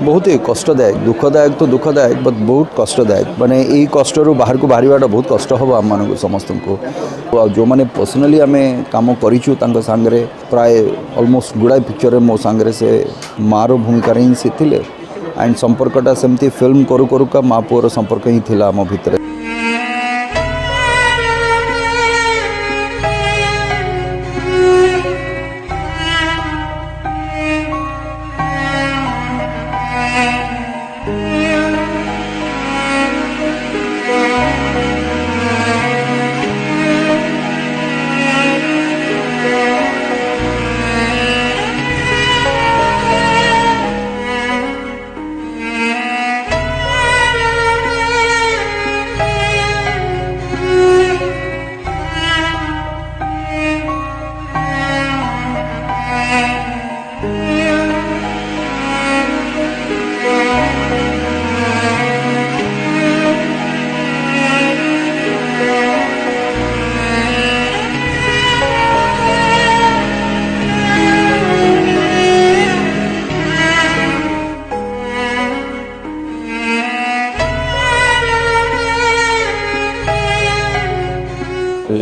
बहुत ही कष्टदायक दुखदायक तो दुखदायक बट बहुत कष्टदायक माने यही कष्ट बाहर को बाहर बहुत कष्ट हम आम मान समस्त को जो मैंने पर्सनाली आम कम करूँ सांगे प्राय ऑलमोस्ट गुड़ाए पिक्चर मो सांगे से मार भूमिकार ही सी थे एंड संपर्कटा सेमती फिल्म करू करूका माँ पुअर संपर्क ही थिला आम भितर।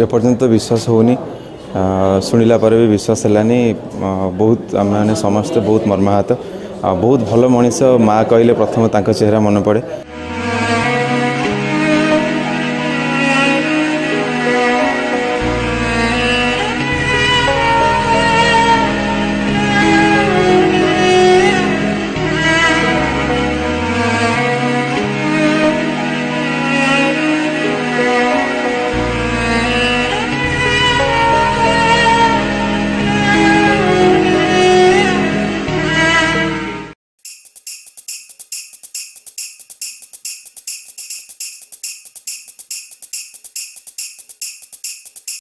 एपर्यंत विश्वास होनी शुणिला पर भी विश्वास है बहुत आम मैंने समस्ते बहुत मर्माहत बहुत भल मनीष माँ कहले प्रथम चेहरा मन पड़े